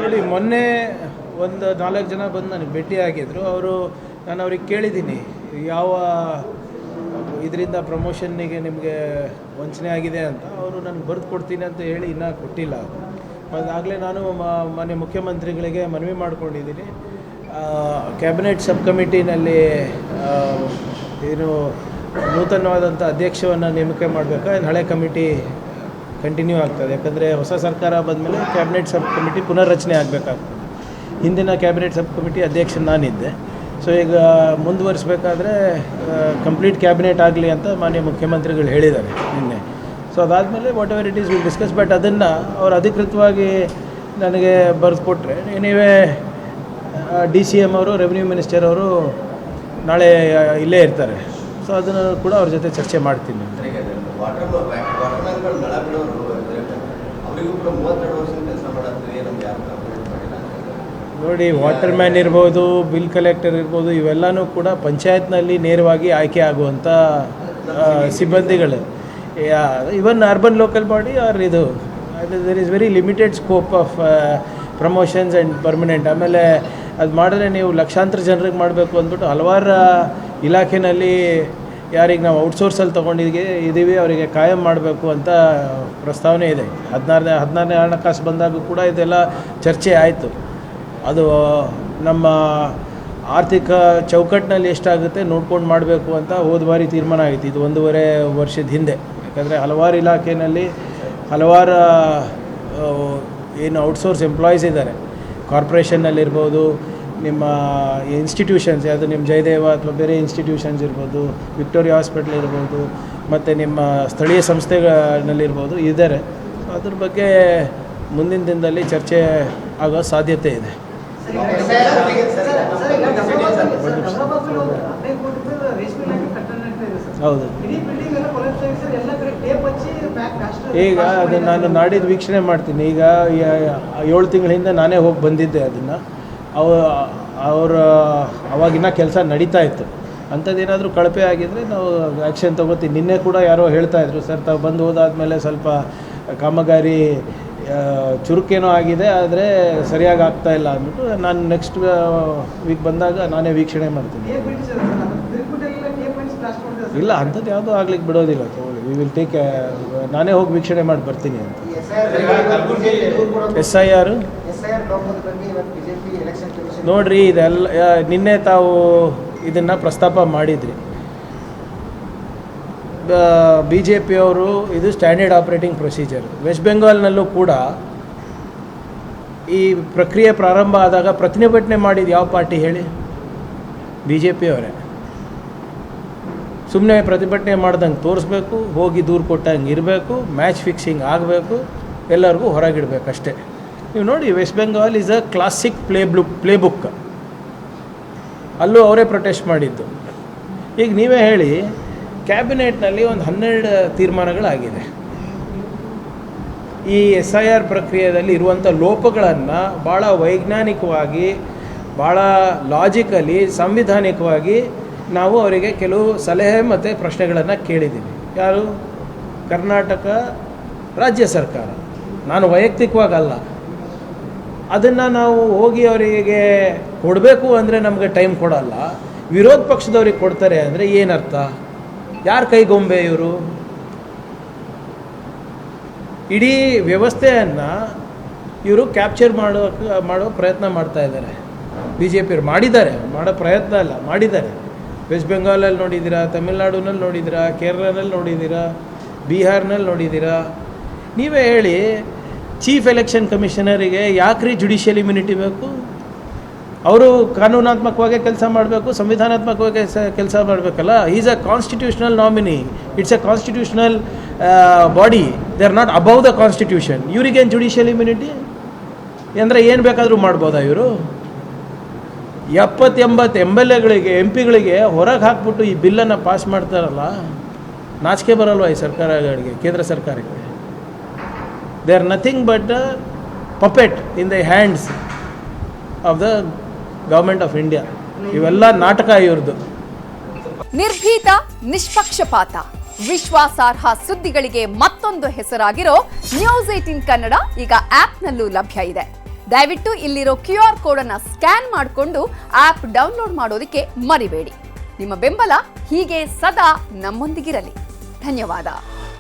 ನೋಡಿ, ಮೊನ್ನೆ ಒಂದು 4 ಜನ ಬಂದು ನನಗೆ ಭೇಟಿಯಾಗಿದ್ದರು. ನಾನು ಅವ್ರಿಗೆ ಕೇಳಿದ್ದೀನಿ, ಯಾವ ಇದರಿಂದ ಪ್ರಮೋಷನ್ನಿಗೆ ನಿಮಗೆ ವಂಚನೆ ಆಗಿದೆ ಅಂತ. ಅವರು ನನಗೆ ಬರೆದು ಕೊಡ್ತೀನಿ ಅಂತ ಹೇಳಿ ಇನ್ನೂ ಕೊಟ್ಟಿಲ್ಲ. ಅದಾಗಲೇ ನಾನು ಮಾನ್ಯ ಮುಖ್ಯಮಂತ್ರಿಗಳಿಗೆ ಮನವಿ ಮಾಡ್ಕೊಂಡಿದ್ದೀನಿ. ಕ್ಯಾಬಿನೆಟ್ ಸಬ್ ಕಮಿಟಿನಲ್ಲಿ ಏನು ನೂತನವಾದಂಥ ಅಧ್ಯಕ್ಷವನ್ನು ನೇಮಕ ಮಾಡಬೇಕಾ, ಹಳೆ ಕಮಿಟಿ ಕಂಟಿನ್ಯೂ ಆಗ್ತದೆ? ಯಾಕಂದರೆ ಹೊಸ ಸರ್ಕಾರ ಬಂದಮೇಲೆ ಕ್ಯಾಬಿನೆಟ್ ಸಬ್ ಕಮಿಟಿ ಪುನರ್ರಚನೆ ಆಗಬೇಕಾಗ್ತದೆ. ಹಿಂದಿನ ಕ್ಯಾಬಿನೆಟ್ ಸಬ್ ಕಮಿಟಿ ಅಧ್ಯಕ್ಷ ನಾನಿದ್ದೆ. ಸೊ ಈಗ ಮುಂದುವರಿಸಬೇಕಾದ್ರೆ ಕಂಪ್ಲೀಟ್ ಕ್ಯಾಬಿನೆಟ್ ಆಗಲಿ ಅಂತ ಮಾನ್ಯ ಮುಖ್ಯಮಂತ್ರಿಗಳು ಹೇಳಿದ್ದಾರೆ ನಿನ್ನೆ. ಸೊ ಅದಾದಮೇಲೆ what ever it is will discuss. But ಅದನ್ನು ಅವರು ಅಧಿಕೃತವಾಗಿ ನನಗೆ ಬರೆದು ಕೊಟ್ಟರೆ, ನೀವೇ DCM ಅವರು, ರೆವಿನ್ಯೂ ಮಿನಿಸ್ಟರ್ ಅವರು ನಾಳೆ ಇಲ್ಲೇ ಇರ್ತಾರೆ. ಸೊ ಅದನ್ನು ಕೂಡ ಅವ್ರ ಜೊತೆ ಚರ್ಚೆ ಮಾಡ್ತೀನಿ. ನೋಡಿ, ವಾಟರ್ ಮ್ಯಾನ್ ಇರ್ಬೋದು, ಬಿಲ್ ಕಲೆಕ್ಟರ್ ಇರ್ಬೋದು, ಇವೆಲ್ಲನೂ ಕೂಡ ಪಂಚಾಯತ್ನಲ್ಲಿ ನೇರವಾಗಿ ಆಯ್ಕೆ ಆಗುವಂಥ ಸಿಬ್ಬಂದಿಗಳು. ಇವನ್ ಅರ್ಬನ್ ಲೋಕಲ್ ಬಾಡಿ ಆರ್ ಇದು there is very limited scope of promotions and permanent. ಆಮೇಲೆ ಅದು ಮಾಡಿದ್ರೆ ನೀವು ಲಕ್ಷಾಂತರ ಜನರಿಗೆ ಮಾಡಬೇಕು ಅಂದ್ಬಿಟ್ಟು ಹಲವಾರು ಇಲಾಖೆಯಲ್ಲಿ ಯಾರಿಗೆ ನಾವು ಔಟ್ಸೋರ್ಸಲ್ಲಿ ತೊಗೊಂಡಿದ್ದೀವಿ ಅವರಿಗೆ ಕಾಯಂ ಮಾಡಬೇಕು ಅಂತ ಪ್ರಸ್ತಾವನೆ ಇದೆ. 16ನೇ ಹಣಕಾಸು ಬಂದಾಗ ಕೂಡ ಇದೆಲ್ಲ ಚರ್ಚೆ ಆಯಿತು. ಅದು ನಮ್ಮ ಆರ್ಥಿಕ ಚೌಕಟ್ಟಿನಲ್ಲಿ ಎಷ್ಟಾಗುತ್ತೆ ನೋಡ್ಕೊಂಡು ಮಾಡಬೇಕು ಅಂತ ಹೋದ ಬಾರಿ ತೀರ್ಮಾನ ಆಯಿತು. ಇದು 1.5 ವರ್ಷದ ಹಿಂದೆ. ಯಾಕಂದರೆ ಹಲವಾರು ಇಲಾಖೆಯಲ್ಲಿ ಹಲವಾರು ಏನು ಔಟ್ಸೋರ್ಸ್ ಎಂಪ್ಲಾಯೀಸ್ ಇದ್ದಾರೆ. ಕಾರ್ಪೊರೇಷನ್ನಲ್ಲಿರ್ಬೋದು, ನಿಮ್ಮ ಇನ್ಸ್ಟಿಟ್ಯೂಷನ್ಸ್ ಯಾವುದು ನಿಮ್ಮ ಜಯದೇವ ಅಥವಾ ಬೇರೆ ಇನ್ಸ್ಟಿಟ್ಯೂಷನ್ಸ್ ಇರ್ಬೋದು, ವಿಕ್ಟೋರಿಯಾ ಹಾಸ್ಪಿಟ್ಲ್ ಇರ್ಬೋದು, ಮತ್ತು ನಿಮ್ಮ ಸ್ಥಳೀಯ ಸಂಸ್ಥೆಗಳಲ್ಲಿರ್ಬೋದು ಇದ್ದಾರೆ. ಅದ್ರ ಬಗ್ಗೆ ಮುಂದಿನ ದಿನದಲ್ಲಿ ಚರ್ಚೆ ಆಗೋ ಸಾಧ್ಯತೆ ಇದೆ. ಹೌದು, ಈಗ ಅದನ್ನು ನಾನು ನಾಡಿದ್ದು ವೀಕ್ಷಣೆ ಮಾಡ್ತೀನಿ. ಈಗ 7 ತಿಂಗಳ ಹಿಂದೆ ನಾನೇ ಹೋಗಿ ಬಂದಿದ್ದೆ. ಅದನ್ನು ಅವಾಗಿನ ಕೆಲಸ ನಡೀತಾ ಇತ್ತು. ಅಂಥದ್ದೇನಾದರೂ ಕಳಪೆ ಆಗಿದ್ದರೆ ನಾವು ಆ್ಯಕ್ಷನ್ ತೊಗೋತೀವಿ. ನಿನ್ನೆ ಕೂಡ ಯಾರೋ ಹೇಳ್ತಾಯಿದ್ರು, ಸರ್ ತಾವು ಬಂದು ಹೋದಾದ್ಮೇಲೆ ಸ್ವಲ್ಪ ಕಾಮಗಾರಿ ಚುರುಕೇನೋ ಆಗಿದೆ, ಆದರೆ ಸರಿಯಾಗಿ ಆಗ್ತಾ ಇಲ್ಲ ಅಂದ್ಬಿಟ್ಟು ನಾನು ನೆಕ್ಸ್ಟ್ ವೀಕ್ ಬಂದಾಗ ನಾನೇ ವೀಕ್ಷಣೆ ಮಾಡ್ತೀನಿ. ಇಲ್ಲ, ಅಂಥದ್ದು ಯಾವುದೂ ಆಗ್ಲಿಕ್ಕೆ ಬಿಡೋದಿಲ್ಲ. ತಗೊಳ್ಳಿ, ವಿ ವಿಲ್ ಟೇಕ್ ನಾನೇ ಹೋಗಿ ವೀಕ್ಷಣೆ ಮಾಡಿ ಬರ್ತೀನಿ ಅಂತ. SIR ನೋಡ್ರಿ, ಇದೆಲ್ಲ ನಿನ್ನೆ ತಾವು ಇದನ್ನು ಪ್ರಸ್ತಾಪ ಮಾಡಿದ್ರಿ. BJP ಅವರು ಇದು ಸ್ಟ್ಯಾಂಡರ್ಡ್ ಆಪರೇಟಿಂಗ್ ಪ್ರೊಸೀಜರ್. ವೆಸ್ಟ್ ಬೆಂಗಾಲ್ನಲ್ಲೂ ಕೂಡ ಈ ಪ್ರಕ್ರಿಯೆ ಪ್ರಾರಂಭ ಆದಾಗ ಪ್ರತಿಭಟನೆ ಮಾಡಿದ್ದು ಯಾವ ಪಾರ್ಟಿ ಹೇಳಿ? BJP ಅವರೇ. ಸುಮ್ಮನೆ ಪ್ರತಿಭಟನೆ ಮಾಡ್ದಂಗೆ ತೋರಿಸ್ಬೇಕು, ಹೋಗಿ ದೂರು ಕೊಟ್ಟಂಗೆ ಇರಬೇಕು, ಮ್ಯಾಚ್ ಫಿಕ್ಸಿಂಗ್ ಆಗಬೇಕು, ಎಲ್ಲರಿಗೂ ಹೊರಗಿಡಬೇಕಷ್ಟೇ. ನೀವು ನೋಡಿ, West Bengal is a classic playbook. ಅಲ್ಲೂ ಅವರೇ ಪ್ರೊಟೆಸ್ಟ್ ಮಾಡಿದ್ದು. ಈಗ ನೀವೇ ಹೇಳಿ, ಕ್ಯಾಬಿನೆಟ್ನಲ್ಲಿ ಒಂದು 12 ತೀರ್ಮಾನಗಳಾಗಿದೆ. ಈ SIR ಪ್ರಕ್ರಿಯೆಯಲ್ಲಿ ಇರುವಂಥ ಲೋಪಗಳನ್ನು ಭಾಳ ವೈಜ್ಞಾನಿಕವಾಗಿ, ಭಾಳ ಲಾಜಿಕಲಿ, ಸಂವಿಧಾನಿಕವಾಗಿ ನಾವು ಅವರಿಗೆ ಕೆಲವು ಸಲಹೆ ಮತ್ತು ಪ್ರಶ್ನೆಗಳನ್ನು ಕೇಳಿದ್ದೀವಿ. ಯಾರು? ಕರ್ನಾಟಕ ರಾಜ್ಯ ಸರ್ಕಾರ. ನಾನು ವೈಯಕ್ತಿಕವಾಗಲ್ಲ. ಅದನ್ನು ನಾವು ಹೋಗಿ ಅವರಿಗೆ ಕೊಡಬೇಕು ಅಂದರೆ ನಮಗೆ ಟೈಮ್ ಕೊಡಲ್ಲ. ವಿರೋಧ ಪಕ್ಷದವ್ರಿಗೆ ಕೊಡ್ತಾರೆ ಅಂದರೆ ಏನರ್ಥ? ಯಾರ ಕೈಗೊಂಬೆ ಇವರು? ಇಡೀ ವ್ಯವಸ್ಥೆಯನ್ನು ಇವರು ಕ್ಯಾಪ್ಚರ್ ಮಾಡೋ ಪ್ರಯತ್ನ ಮಾಡ್ತಾ ಇದ್ದಾರೆ. BJP ಅವ್ರು ಮಾಡೋ ಪ್ರಯತ್ನ ಅಲ್ಲ, ಮಾಡಿದ್ದಾರೆ. ವೆಸ್ಟ್ ಬೆಂಗಾಲಲ್ಲಿ ನೋಡಿದ್ದೀರಾ, ತಮಿಳ್ನಾಡಿನಲ್ಲಿ ನೋಡಿದ್ದೀರಾ, ಕೇರಳನಲ್ಲಿ ನೋಡಿದ್ದೀರಾ, ಬಿಹಾರ್ನಲ್ಲಿ ನೋಡಿದ್ದೀರಾ. ನೀವೇ ಹೇಳಿ, ಚೀಫ್ ಎಲೆಕ್ಷನ್ ಕಮಿಷನರಿಗೆ ಯಾಕ್ರಿ ಜುಡಿಷಿಯಲ್ ಇಮ್ಯುನಿಟಿ ಬೇಕು? ಅವರು ಕಾನೂನಾತ್ಮಕವಾಗಿ ಕೆಲಸ ಮಾಡಬೇಕು, ಸಂವಿಧಾನಾತ್ಮಕವಾಗಿ ಕೆಲಸ ಮಾಡಬೇಕಲ್ಲ. Is a constitutional nominee. It's a constitutional body. They are not above the constitution. ಇವರಿಗೇನು ಜುಡಿಷಿಯಲ್ ಇಮ್ಯುನಿಟಿ ಅಂದರೆ ಏನು ಬೇಕಾದರೂ ಮಾಡ್ಬೋದಾ ಇವರು? 70-80 MLAಗಳಿಗೆ, MP ಗಳಿಗೆ ಹೊರಗೆ ಹಾಕ್ಬಿಟ್ಟು ಈ ಬಿಲ್ಲನ್ನು ಪಾಸ್ ಮಾಡ್ತಾರಲ್ಲ, ನಾಚಿಕೆ ಬರಲ್ವ ಈ ಸರ್ಕಾರಗಳಿಗೆ, ಕೇಂದ್ರ ಸರ್ಕಾರಕ್ಕೆ? They are nothing but a puppet in the hands of the government of India. ಇವೆಲ್ಲ ನಾಟಕ ಇವ್ರದ್ದು. ನಿರ್ಭೀತ, ನಿಷ್ಪಕ್ಷಪಾತ, ವಿಶ್ವಾಸಾರ್ಹ ಸುದ್ದಿಗಳಿಗೆ ಮತ್ತೊಂದು ಹೆಸರಾಗಿರೋ ನ್ಯೂಸ್ 18 ಕನ್ನಡ ಈಗ ಆಪ್ನಲ್ಲೂ ಲಭ್ಯ ಇದೆ. ದಯವಿಟ್ಟು ಇಲ್ಲಿರೋ QR ಕೋಡ್ ಅನ್ನ ಸ್ಕ್ಯಾನ್ ಮಾಡಿಕೊಂಡು ಆಪ್ ಡೌನ್ಲೋಡ್ ಮಾಡೋದಕ್ಕೆ ಮರಿಬೇಡಿ. ನಿಮ್ಮ ಬೆಂಬಲ ಹೀಗೆ ಸದಾ ನಮ್ಮೊಂದಿಗಿರಲಿ. ಧನ್ಯವಾದ.